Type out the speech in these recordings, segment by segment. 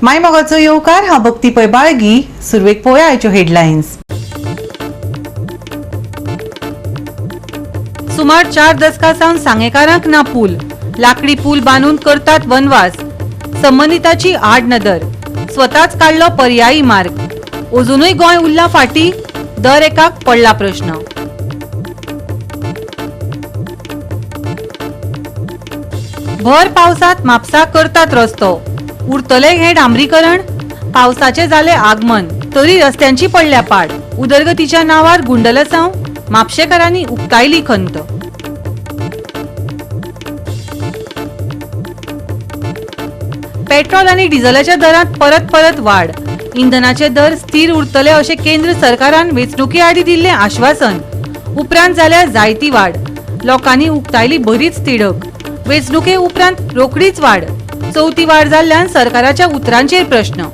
माय मोगाचो येवकार हांव भक्ती पै बाळगी. सुरवेक पळोवया आयच्यो हेडलायन्स. सुमार 4 दशकां सावन सांगेकारांक ना पूल. लाकडी पूल बांदून करतात वनवास. संबंधिताची आड नदर. स्वताच काडलो पर्यायी मार्ग. अजूनय गोंय उरला फाटी. दर एकाक पडला प्रश्न. भर पावसात म्हापसा करतात रस्तो. उरतले हे डांबरीकरण. पावसाचे जाले आगमन तरी रस्त्यांची पडल्या पाड. उदरगतीच्या नावार गुंडलसांव. म्हापशेकारांनी उक्तायली खंत. पेट्रोल आणि डिझेलाच्या दरात परत वाढ. इंधनाचे दर स्थिर उरतले अशें केंद्र सरकारान वेंचणुके आदी दिल्ले आश्वासन. उपरांत जाल्यार जायती वाड. लोकांनी उक्तायली बरीच तिडक. वेंचणुके उपरांत रोखडीच वाड. चौथी वाड जाल्ल्यान सरकाराच्या उतरांचेर प्रश्न.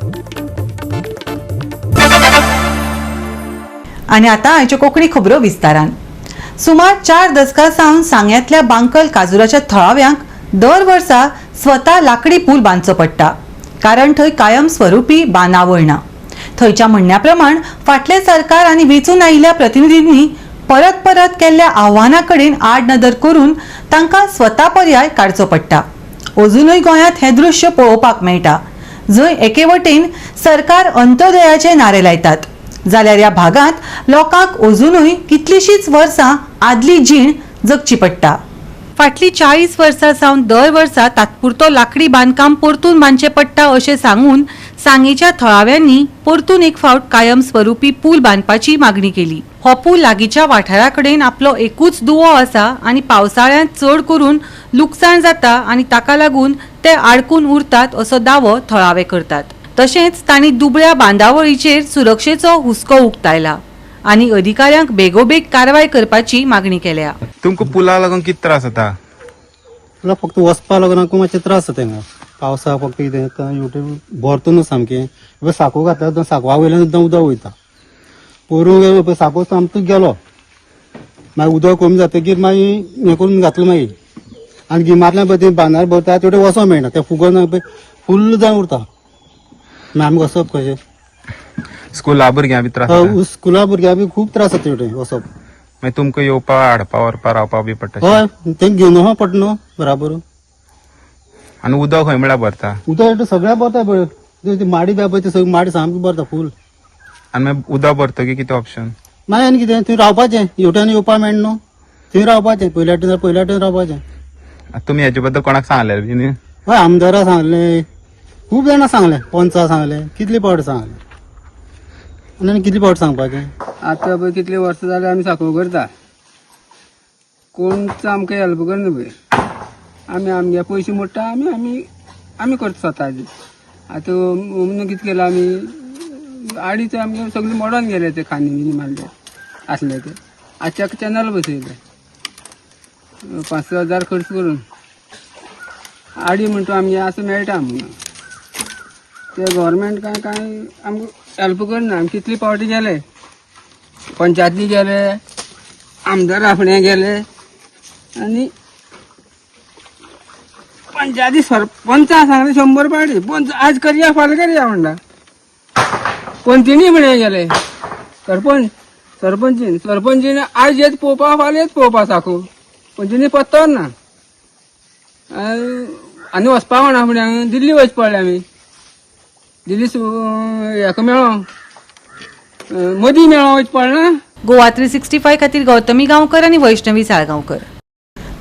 आनी आतां आयच्यो कोंकणी खबरो विस्तारान. सुमार 4 दशकां सावन सांग्यातल्या बांकल काजुराच्या थळाव्यांक दर वर्सा स्वता लाकडी पूल बांदचो पडटा. कारण थंय कायम स्वरुपी बांदावळ ना. थंयच्या म्हणण्या प्रमाण फाटले सरकार आनी वेंचून आयिल्ल्या प्रतिनिधींनी परत केल्ल्या आव्हानां कडेन आड नदर करून तांकां स्वता पर्याय काडचो पडटा. अजूनय गोंयांत हें दृश्य पळोवपाक मेळटा. जंय एके वटेन सरकार अंत्योदयाचे नारे लायतात जाल्यार ह्या भागांत लोकांक अजूनय कितलीशींच वर्सां आदली जीण जगची पडटा. फाटली 40 वर्सां सावन दर वर्सा तात्पुरतो लाकडी बांदकाम परतून बांदचें पडटा अशें सांगून सांगेच्या थळाव्यांनी परतून एक फावट कायम स्वरुपी पूल बांदपाची मागणी केली. हो पूल लागींच्या वाठारा कडेन आपलो एकूच दुवो आसा आनी पावसाळ्यांत चड करून लुकसाण जाता आनी ताका लागून ते आडकून उरतात असो दावो थळावे करतात. तशेंच तांणी दुबळ्या बांदावळीचेर सुरक्षेचो हुस्को उक्तायला आनी अधिकाऱ्यांक बेगोबेग कारवाय करपाची मागणी केल्या. तुमकां पुला लागून किती त्रास जाता? फक्त वचपा लागून मातशे त्रास जाता हिंगा. पावसा फक्त कितें युट्यूब भरतून सामकें साको घातल्या साकवा वयल्यान सुद्दां उदक वयता. पोरूं साको सामको गेलो मागीर उदक कमी जातकीर मागीर हें करून घातलो मागीर आनी गिमांतल्यान पळय तें बांदार भरता तेवटें वचोंक मेळना. तें फुगोन फुल्ल जावन उरता. मागीर आमी वचप कशें? स्कुला भुरग्यां बी त्रास जाता? स्कुला भुरग्यां बी खूब त्रास जाता तेवटें वचप. मागीर तुमकां येवपा हाडपा व्हरपा रावपा बी पडटा? हय तें घेवन वचोंक पडटा न्हू बराबर. आनी उदक खंय म्हळ्यार भरता? उदक सगळ्या भरता पळय. ती माडी जाय पळय ती सगळी माडी सामकी भरता फूल. आनी मागीर उदक भरतकीर कितें ऑप्शन? मागीर आनी कितें थंय रावपाचें. हेवटेन येवपा मेळना न्हू. थंय रावपाचें. पयल्या वटेन रावपाचें. तुमी हेजे बद्दल कोणाक सांगलें बी न्ही? हय आमदाराक सांगलें. खूब जाणां सांगलें. पंचा सांगलें. कितले फावट सांगलें. आनी कितले फावट सांगपाचें? आतां पळय कितले वर्सां जाले आमी साको करता. कोणच आमकां हेल्प करना पळय. आमगे पयशे मोडटा आमी करता स्वताचे. आतां म्हणून कितें केलां आमी आडीच आमगे सगळे मोडोन गेले ते खांदी बिनी मारले आसले ते. आजच्या चॅनल बसयले 5,000 खर्च करून. आडी म्हणटा आमगे असं मेळटा आमकां. ते गव्हर्मेंट काय आमकां हेल्प करना. आमी कितले फावटी गेले. पंचायती गेले, आमदार फुडें गेले आनी पंचायती सरपंचा सांगले 100 फावटी. पंच आज करया फाल्यां करया म्हणटा. पंचीनी फुडें गेले. सरपंचीन आज येत पळोवपा फाल्यां येत पळोवपा साको. पंचीनी पत्तो ना. आनी वचपा म्हणा फुडें दिल्ली वच पडले आमी. दिल्ली हेका मेळो मदीं मेळो वच पडना. गोवा 365 खातीर गौतमी गांवकर आनी वैष्णवी साळगांवकर.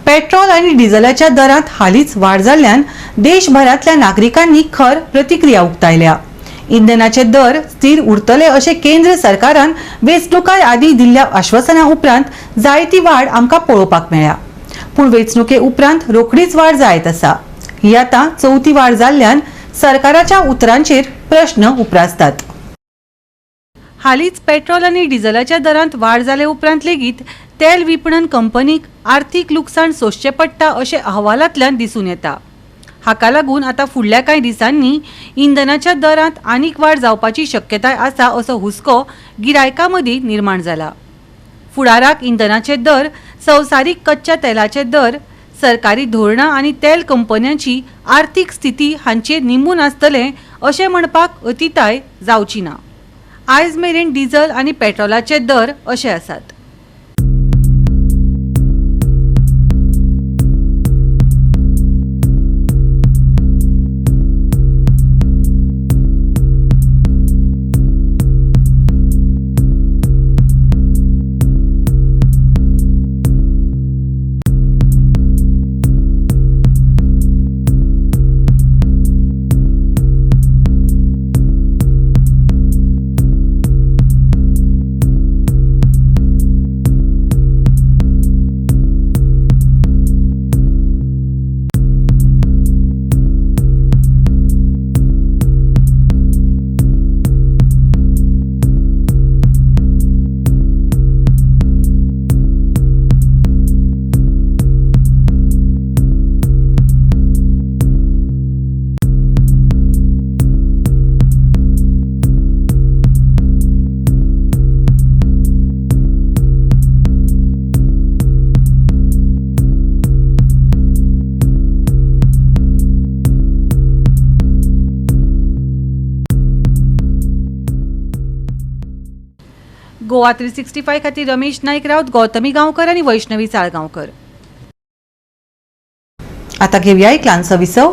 पेट्रोल आणि डिझेलाच्या दरात हालीच वाढ जाल्ल्यान देशभरातल्या नागरिकांनी खर प्रतिक्रिया उक्तायल्या. इंधनाचे दर स्थिर उरतले अशें केंद्र सरकारान वेंचणुका आदी दिल्ल्या आश्वासना उपरांत जायती वाड आमकां पळोवपाक मेळ्ळ्या. पूण वेंचणुके उपरांत रोखडीच वाड जायत आसा. ही आतां चौथी वाड जाल्ल्यान सरकाराच्या उतरांचेर प्रश्न उप्रासतात. हालीच पेट्रोल आणि डिझेलाच्या दरांत वाड जाले उपरांत लेगीत तेल विपणन कंपनीक आर्थीक लुकसाण सोंसचें पडटा अशें अहवालांतल्यान दिसून येता. हाका लागून आता फुडल्या कांय दिसांनी इंधनाच्या दरांत आनीक वाड जावपाची शक्यताय आसा असो हुस्को गिरायकां मदीं निर्माण जाला. फुडाराक इंधनाचे दर, संवसारीक कच्च्या तेलाचे दर, सरकारी धोरणां आनी तेल कंपन्यांची आर्थीक स्थिती हांचेर निंबून आसतलें अशें म्हणपाक अतिताय जावची ना. आयज मेरेन डिझल आनी पेट्रोलाचे दर अशे आसात. गोवा 365 खातीर रमेश नाईक राऊत, गौतमी गांवकर आणि वैष्णवी साळगांवकर. आता घेऊया एक ल्हानसो विसव.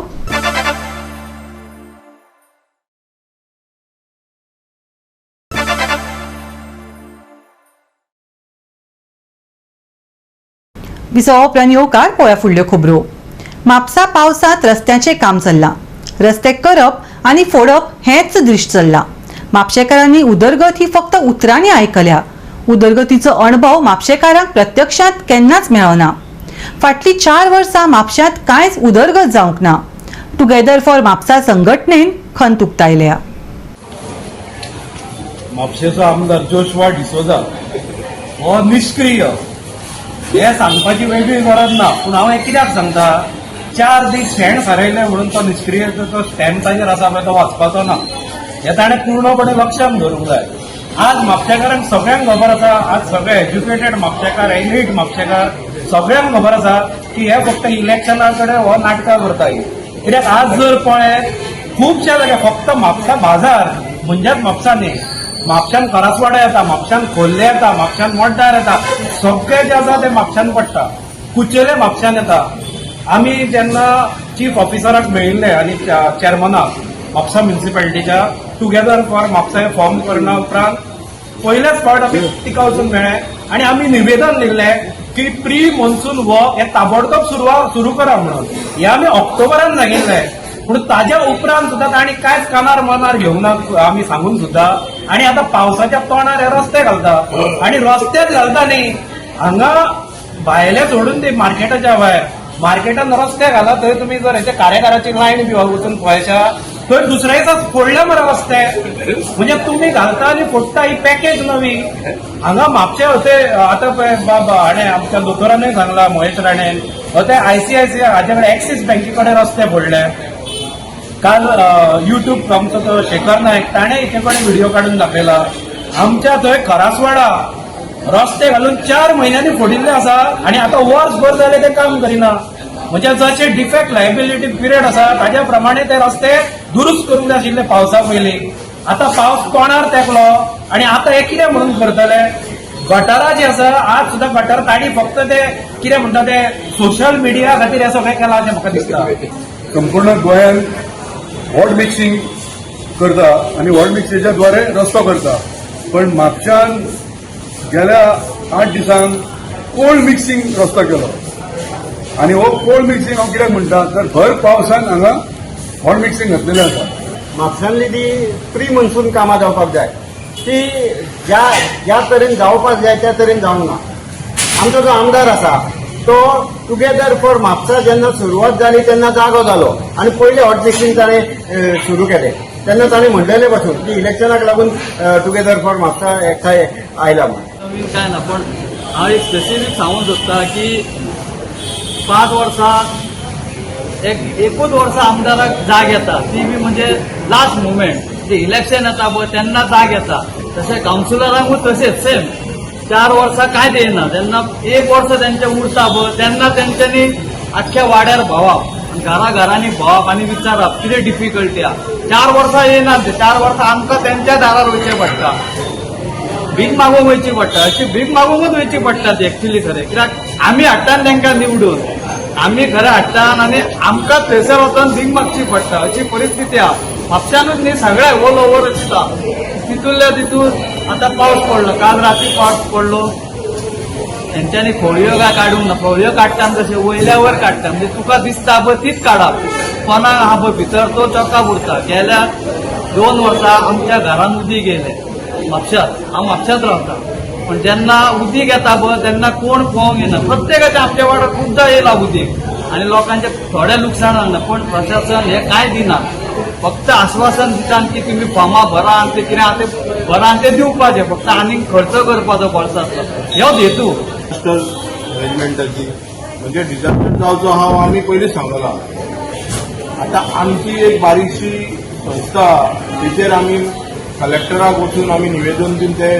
विसव उपरांत येवकार पळोवया फुडल्यो खबरो. म्हापसा पावसांत रस्त्याचें काम चल्लां. रस्ते करप आनी फोडप हेंच दृश्य चल्लां. म्हापशेकारांनी उदरगत ही फक्त उतरांनी आयकल्या. उदरगतीचो अणभव म्हापशेकारांक प्रत्यक्षांत केन्नाच मेळना. फाटलीं 4 वर्सां म्हापश्यांत कांयच उदरगत जावंक ना. टुगेदर फॉर म्हापसा संघटनेन खंत उक्तायल्या. म्हापशेचो आमदार जोशवा डिसोजा हो निष्क्रिय हे सांगपाची वेगळी गरज ना. पूण हांव हे कित्याक सांगता, 4 दीस शेण सारयले म्हणून तो निष्क्रियतेचो स्टॅम्प ताजेर आसा पळय तो वाचपाचो ना. हे ताणें पूर्णपणे लक्षांत धरूंक जाय. आज म्हापशेकारांक सगळ्यांक खबर आसा, आज सगळे एज्युकेटेड म्हापशेकार, एलिट म्हापशेकार सगळ्यांक खबर आसा की हे फक्त इलेक्शना कडेन हो नाटकां करता. कित्याक आज जर पळय खुबशे जाग्यार फक्त म्हापसा बाजार म्हणजेच म्हापसा न्ही, म्हापशान करासवाडा येता, म्हापशान खोर्ले येता, म्हापशान मोड्डार येता, सगळे जे आसा ते म्हापशान पडटा. कुचेले म्हापशान येता. आमी जेन्ना चीफ ऑफिसराक मेळिल्ले आनी चेअरमनाक म्हापसा म्युनिसिपालिटीच्या टुगेदर फॉर म्हापसा हे फॉर्म करना उपरांत पयलेच फावट आमी तिका वचून मेळ्ळे आनी आमी निवेदन दिल्लें की प्री मॉन्सून वर्क हे ताबडतोब सुरू करा म्हणून. हे आमी ऑक्टोबरान सांगिल्लें. पूण ताज्या उपरांत सुद्दां तांणी कांयच कानार मनार घेवंक ना आमी सांगून सुद्दां. आनी आतां पावसाच्या तोंडार हे रस्ते घालता आनी रस्तेच घालता न्ही, हांगा भायले सोडून ते मार्केटाच्या भायर मार्केटान रस्ते घाला. थंय तुमी जर हेचे कार्याकाराची लायन बी वचून पळयशा थंय दुसऱ्या दिसा फोडले मरे रस्ते. म्हणजे तुमी घालता आनी फोडटा ही पॅकेज नवी. हांगा म्हापशे होते आतां पळय बाबा हाणें आमच्या दोतोरानूय सांगला महेश राणेन होते ICICI हाजे कडेन एक्सीस बँके कडेन रस्ते फोडले. काल युट्यूब आमचो तो शेखर नायक ताणें हेचे कडेन व्हिडिओ काडून दाखयला. आमच्या थंय करासवाडा रस्ते घालून 4 म्हयन्यांनी फोडिल्ले आसा आनी आतां वर्सभर जाले ते काम करिना. म्हणजे जशे डिफेक्ट लायबिलिटी पिरियड आसा ताज्या प्रमाणे ते रस्ते दुरुस्त करूंक जाय आशिल्ले पावसा पयलीं. आतां पावस तोंडार तेंकलो आनी आतां हे कितें म्हणून करतले. गटारां जी आसा आज सुद्दां गटार ताणी फक्त ते कितें म्हणटा ते सोशल मिडिया खातीर हे सगळें केलां अशें म्हाका दिसता. संपूर्ण गोंयांत वॉर्ड मिक्सिंग करता आनी वॉर्ड मिक्सिंगच्या द्वारे रस्तो करता. पण म्हापशान गेल्या 8 दिसांक कोल्ड मिक्सिंग रस्तो केलो. आनी हो कोल्ड मिक्सिंग हांव कित्याक म्हणटा तर भर पावसान हांगा वॉर्ड मिक्सिंग घातलेलें आसा. म्हापशांतली ती प्री मॉन्सून कामां जावपाक जाय ती ज्या तरेन जावपाक जाय त्या तरेन जावंक ना. आमचो जो आमदार आसा तो टुगेदर फॉर म्हापसा जेन्ना सुरवात जाली तेन्ना जागो जालो आनी पयले हॉट मिक्सिंग ताणें सुरू केलें. तेन्ना ताणें म्हणलेलें पासून की इलेक्शनाक लागून टुगेदर फॉर म्हापसा एकठांय आयला म्हणून. नवीन काय ना, पण हांव एक स्पेसिफीक सांगूंक सोदता की 5 वर्सां एकूच वर्सा आमदाराक जाग येता ती बी म्हणजे लास्ट मुवमेंट जे इलेक्शन येता पळय तेन्ना जाग येता. तशें कावन्सिलरांकूय तशेंच सेम 4 वर्सां कांयच येना. जेन्ना 1 वर्स तेंचे उरता पळय तेन्ना तेंच्यांनी आख्ख्या वाड्यार भोंवप घराघरांनी भोंवप आनी विचारप कितें डिफिकल्टी आहा. 4 वर्सां येयनात ते 4 वर्सां आमकां तेंच्या दारार वयचें पडटा, भीक मागूंक वयची पडटा. अशी भीक मागूंकूच वयची पडटा ती एक्चुली खरें, कित्याक आमी हाडटात तांकां निवडून, आमी खरें हाडटात आनी आमकां थंयसर वचून भीक मागची पडटा. अशी परिस्थिती आहा. म्हापशानूच न्ही सगळ्या ऑल ओव्हर दिसता. तितूंतल्या तितून आतां पावस पडलो, काल राती पावस पडलो, तेंच्यांनी खोळयो काय काडूंक ना. खोळयो काडटा तशें वयल्या वयर काडटा, म्हणजे तुका दिसता पळय तीच काडप. कोणाक आहा पळय भितर तो चॉकाप उरता. गेल्या 2 वर्सां आमच्या घरान उदीक येयलें म्हापशांत. हांव म्हापशांत रावतां, पण जेन्ना उदीक येता पळय तेन्ना कोण पळोवंक येना. प्रत्येकाच्या आमच्या वाड्यार खुबदां येयला उदीक आनी लोकांचे थोडे लुकसाण जालें, पण प्रशासन हे कांय दिना. फक्त आश्वासन दितात की तुमी फॉर्मां भरा आनी ते कितें आहा ते भरा आनी ते दिवपाचें, फक्त आनीक खर्च करपाचो वर्सांतलो, ह्यो हेतू. डिझास्टर मॅनेजमेंटाची म्हणजे डिझास्टर जावचो हांव आमी पयलींच सांगला. आतां आमची एक बारीकशी संस्था तेचेर आमी कलेक्टराक वचून आमी निवेदन दिवन ते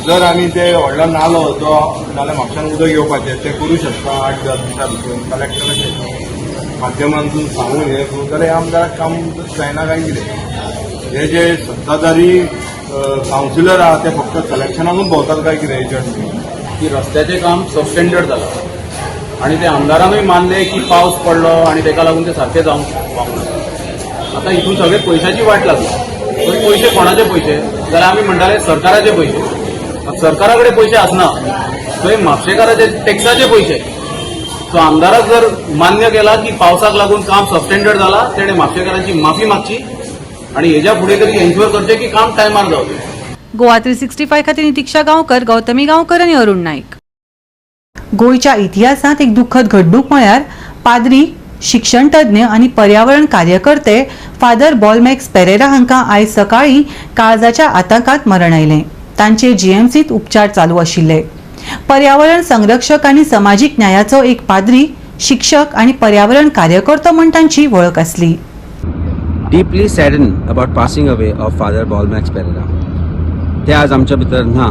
जर आमी ते व्हडलो नालो जो नाल्यार म्हापशान उदक येवपाचें ते करूं शकता 8-10 दिसां भितर कलेक्टराच्या माध्यमांतून सांगून हें करून जाल्यार आमदाराक काम जायना काय कितें. हे जे सत्ताधारी कावन्सिलर आहा ते फक्त कलेक्शनाकूच भोंवतात काय कितें हेच्या की रस्त्याचें काम सबस्टँडर्ड जालां आणि ते आमदारानूय मानले की पावस पडलो आणि ताका लागून ते सारकें जावंक ना. आता हितून सगळे पयशांची वाट लागली. पण पयशे कोणाचे पयशे जाल्यार आमी म्हणटाले सरकाराचे पयशे. सरकारा कडेन पयशे आसना, थंय म्हापशेकाराचे टॅक्साचे पयशे. सो आमदाराक जर मान्य केला की पावसाक लागून काम सबस्टँडर्ड जाला, तेणें म्हापशेकारांची माफी मागची आणि हेच्या फुडें तरी एन्श्योर करचें की काम टायमार जावचें. गोवा 365 खातीर नितीक्षा गांवकर, गौतमी गांवकर आनी अरुण नाईक. गोंयच्या इतिहासांत एक दुख्खद घडणूक म्हळ्यार पाद्री, शिक्षण तज्ञ आनी पर्यावरण कार्यकर्ते फादर बॉलमॅक्स पेरेरा हांकां आयज सकाळीं काळजाच्या आतंकात मरण आयलें. तांचे जीएमसीत उपचार चालू आशिल्ले. पर्यावरण संरक्षक आनी समाजीक न्यायाचो एक पाद्री, शिक्षक आनी पर्यावरण कार्यकर्तो म्हूण तांची वळख आसली. Deeply saddened about passing away of Father Balmax Pereira. ते आज आमच्या भितर ना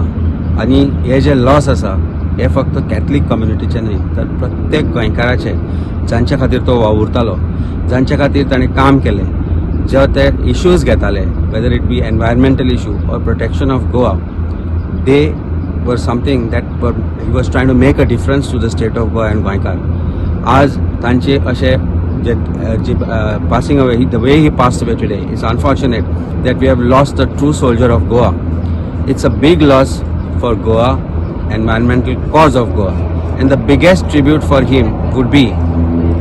आणि हे जे लॉस आसा हे फक्त कॅथलीक कम्युनिटीचे न्हय तर प्रत्येक गोंयकाराचे, जांच्या खातीर तो वावुरतालो, जांच्या खातीर ताणें काम केलें, जे ते इश्यूज घेताले, whether it be environmental issue or protection of Goa, they were something that he was trying to make a difference to the state of Goa and गोंयकार. आज तांचे अशे passing away, the way he passed away today, it's unfortunate that we have lost the true soldier of Goa. It's a big loss for Goa, environmental cause of Goa, and the biggest tribute for him would be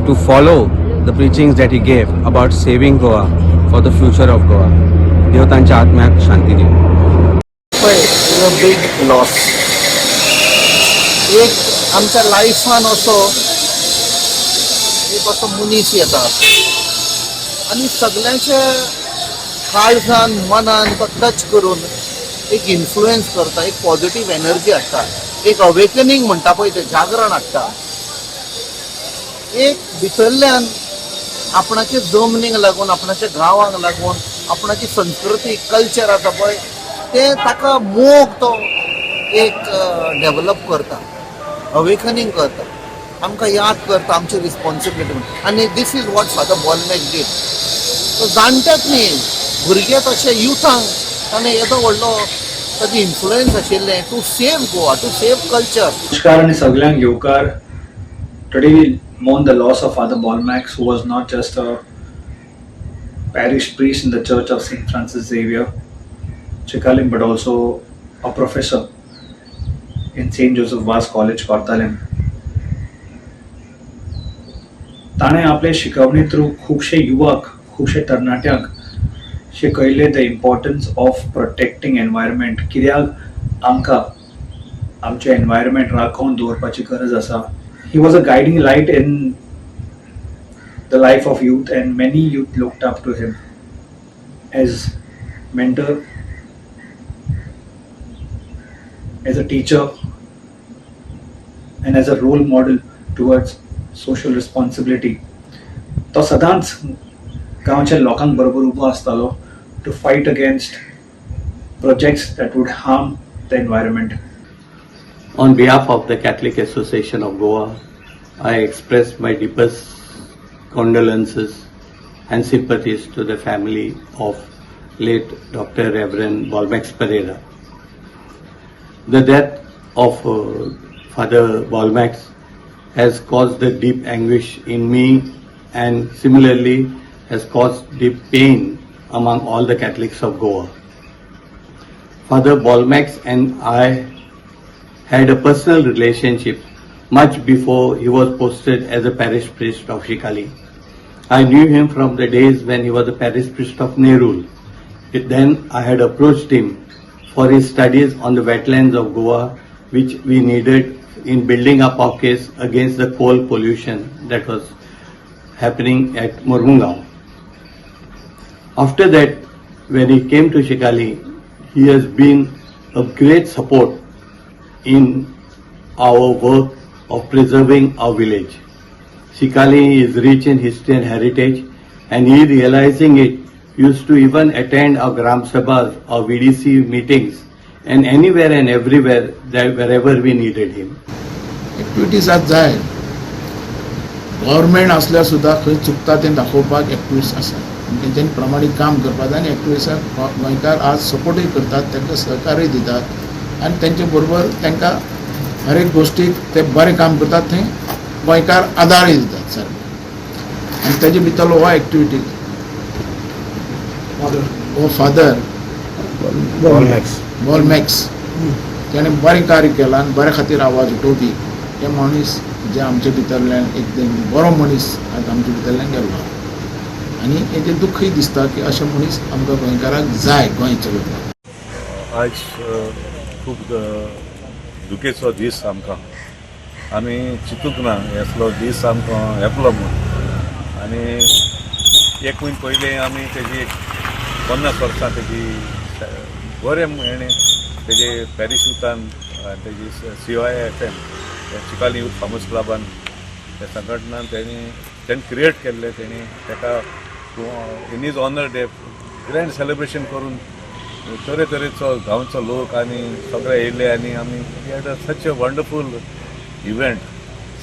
to follow the preachings that he gave about saving Goa for the future of Goa. देव तांच्या आत्म्याक शांती दिवं. Big loss. एक आमच्या लायफान असो एक असो मनीस येता आणि सगळ्यांचे काळजान मनान तो टच करून एक इन्फ्लुएन्स करता, एक पॉझिटिव्ह एनर्जी हाडटा, एक अवेकनिंग म्हणटा पळय ते जागरण हाडटा. एक भितरल्यान आपणाचे जमनीक लागून, आपणाच्या गांवांक लागून, आपणाची संस्कृती कल्चर आसा पळय ते ताका मोग तो एक डेव्हलप करता, अवेकनिंग करता, आमकां याद करता आमची रिस्पॉन्सिबिलिटी. आनी दीस इज वॉट फादर बॉलमॅक्स डीड. तो जाणट्यात न्ही भुरगे तशे युथांक ताणें येदो व्हडलो ताची इन्फ्लुएन्स आशिल्लें to save Goa, to save culture. नमस्कार आणि सगळ्यांक येवकार. Today we mourn the loss of Father Balmax, who was not just a parish priest in the Church of St. Francis Xavier, Chikalim, but also a professor in St. Joseph Vaz College, Kortalim. ताणें आपले शिकवणी through खुबशे युवक, खुबशे तरणाट्यांक शिकयले the importance of protecting environment. कित्याक आमकां आमचे एनवायरमेंट राखून दवरपाची गरज आसा. He was a guiding light in the life of youth, and many youth looked up to him as mentor, as a teacher, and as a role model towards social responsibility. तो सदांच गांवच्या लोकांक बरोबर उबो आसतालो to fight against projects that would harm the environment. On behalf of the Catholic Association of Goa, I express my deepest condolences and sympathies to the family of late Dr. Reverend Balmax Pereira. The death of Father Balmax has caused a deep anguish in me and similarly has caused deep pain among all the Catholics of Goa. Father Balmax and I had a personal relationship much before he was posted as a parish priest of Shikali. I knew him from the days when he was a parish priest of Nerul. Then I had approached him for his studies on the wetlands of Goa, which we needed in building up our case against the coal pollution that was happening at Mormungao. After that, when he came to Shikali, he has been of great support in our work of preserving our village. Shikali is rich in history and heritage, and he, realizing it, used to even attend our Gram Sabhas, our VDC meetings, and anywhere and everywhere that wherever we needed him. Activities आज जाय government असल्यार सुद्दां खंय चुकता तें दाखोवपाक activist आसा तेंच्यांनी प्रामाणीक काम करपाक जाय आनी एक्टिविस्टाक गोंयकार आज सपोर्टूय करतात तांकां सहकार्य दितात आनी तेंचे बरोबर तांकां हर एक गोश्टीक ते बरें काम करतात थंय गोंयकार आदारूय दितात सारके आनी तेजे भितरलो हो एक्टिविटी हो फादर बॉलमॅक्स तेणें बरें कार्य केलां आनी बऱ्या खातीर आवाज उठोवपी हे मनीस जे आमचे भितरल्यान एकदम बरो मनीस आज आमचे भितरल्यान गेल्लो आनी हेजें दुख्खय दिसता की अशे मनीस आमकां गोंयकाराक जाय गोंय चलोवपाक. आज खूब दुखेचो दीस आमकां आमी चिंतूंक ना असलो दीस आमकां येतलो म्हूण आनी एक म्हयने पयलीं आमी तेजी 50 वर्सां तेजी बरें हेणें तेजे पॅरिशूटान तेजी CYFM चिकाली यूथ फार्मर्स क्लबान त्या संघटनान तेणी क्रिएट केल्लें तेणी ताका in his honour day grand celebration करून तरेतरेचो गांवचो लोक आनी सगळे येयले आनी आमी had such a wonderful event.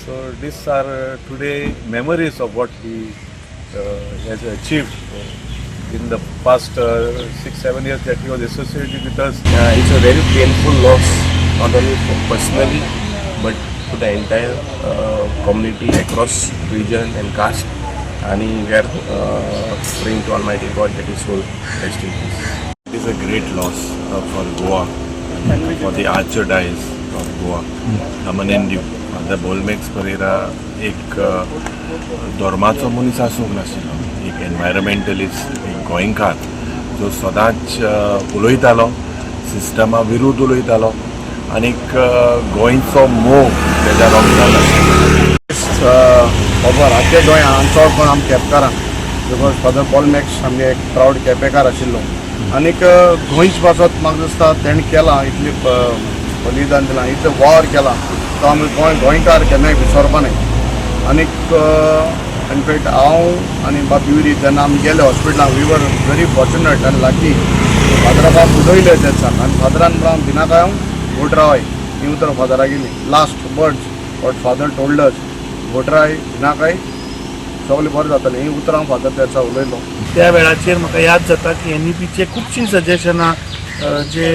So these are today memories of what he has achieved in the past 6-7 years that he was associated with us. It's a very painful loss, not only personally, but to the entire community across region and caste. And we are praying to Almighty God that His soul rest in peace. It is a great loss for Goa, for the archdiocese of Goa. Ramanendu, the Balmax Pereira, एक धर्माचो मनीस आसूंक नाशिल्लो, एक environmentalist, एक गोंयकार जो सदांच उलयतालो, सिस्टमा विरुद्ध उलयतालो आनीक गोंयचो मोग तेज्या रोगतान आशिल्लो. खबर आख्या गोंयान चड कोण आमी केपेकारां बिकॉज फादर बॉलमॅक्स आमगे एक प्रावड केपेकार आशिल्लो आनीक गोंयच पासत म्हाका दिसता तेणें केलां इतली बलिदान दिलां इतलें वॉर केलां तो आमी गोंयकार केन्नाय विसरपा न्हय. आनीक इनफॅक्ट हांव आनी बाबी विरी जेन्ना आमी गेले हॉस्पिटलाक वी वर व्हेरी फॉर्च्युनेट आनी लाकी फादराक हांव उलयले ते दिसाक आनी फादरान म्हणून भिनाकाय हांव घोटराय ही उतर फादराक गेली last words what father told us घोटराय भिनाकाय सगळें बरें जातलें ही उतर हांव फादर त्या दिसा उलयलो. त्या वेळाचेर म्हाका याद जाता की NEPचे खुबशीं सजेशनां जे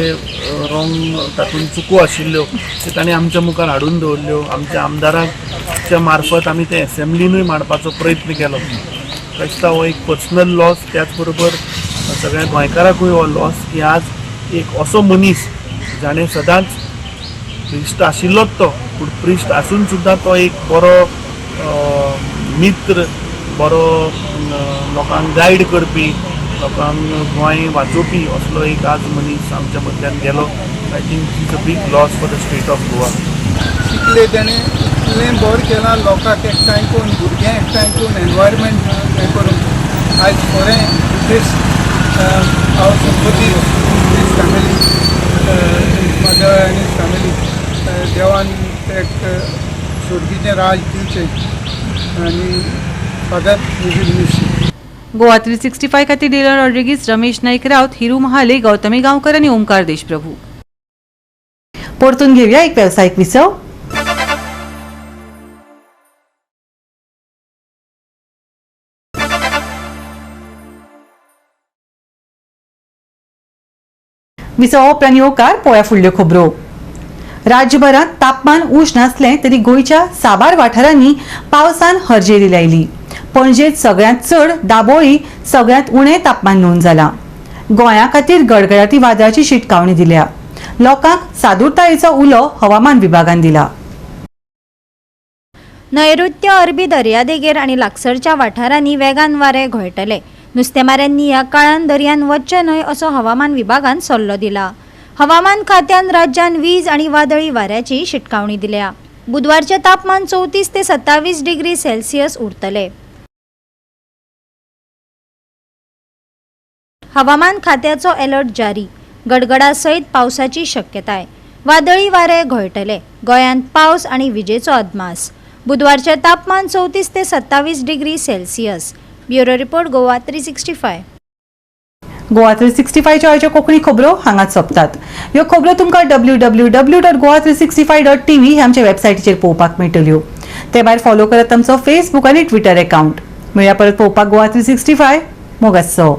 रॉंग तातूंत चुको आशिल्ल्यो ते ताणें आमच्या मुखार हाडून दवरल्यो. आमच्या आमदाराच्या मार्फत आमी ते एसेंब्लीनूय मांडपाचो प्रयत्न केलो. दिसता हो एक पर्सनल लॉस, त्याच बरोबर सगळ्या गोंयकाराकूय हो लॉस की आज एक असो मनीस जाणें सदांच प्रिस्ट आशिल्लोच तो, पूण प्रिस्ट आसून सुद्दां तो एक बरो मित्र, बरो लोकांक गायड करपी, लोकांक गोंय वाचोवपी असलो एक आज मनीस आमच्या मदल्यान गेलो. I think it's a big loss for the state of Goa. शिकले तेणें इतलें बरें केलां, लोकांक एकठांय करून, भुरग्यांक एकठांय करून, एनवायरमेंट हें करून आयज बरें दीस हांव संपत्ती दीस फॅमिली मदर आनी फॅमिली देवान एक सुर्गीचें राज दिवचें आनी फादर विल मिस. गोवा 365 खातीर डिलर रॉड्रिगीस, रमेश नाईक राऊत, हिरू महाले, गौतमी गांवकर आणि ओंकार देशप्रभू. परतून घेऊया एक व्यावसायिक विसव. विसो उपरांत येवकार पळया फुडल्यो खबरो. राज्यभरात तापमान उश्ण असले तरी गोंयच्या साबार वाठारांनी पावसान हरजेरी लायली. पणजेत सगळ्यांत चड, दाबोळी सगळ्यांत उणें तापमान नोंद जाला. गोंया खातीर गडगडाटी वादळाची शिटकावणी दिल्या. लोकांक सादूरतायेचो उलो हवामान विभागान दिला. नैऋत्य अरबी दर्यादेगेर आनी लागसरच्या वाठारांनी वेगान वारे घोळटले. नुस्तेमाऱ्यांनी ह्या काळान दर्यान वचचे न्हय असो हवामान विभागान सल्लो दिला. हवामान खात्यान राज्यान वीज आनी वादळी वाऱ्याची शिटकावणी दिल्या. बुधवारचे तापमान 34 ते 27 डिग्री सेल्सियस उरतले. हवामान खात्याचो अलर्ट जारी. गडगडा सयत पावसाची शक्यताय. वादळी वारे घोळटले. गोंयांत पावस आनी विजेचो अदमास. बुधवारचे तापमान 34 ते 27 degree Celsius. Bureau report Goa 365. Goa 365 च्या आयच्यो कोंकणी खबरो हांगाच सोंपतात. ह्यो खबरो तुमकां www.goa365.tv ह्या आमच्या वेबसायटीचेर पळोवपाक मेळटल्यो. ते भायर फॉलो करात आमचो फेसबूक आनी ट्विटर अकाउंट. मेळया परत पळोवपाक गोवा 365. मोगाचो.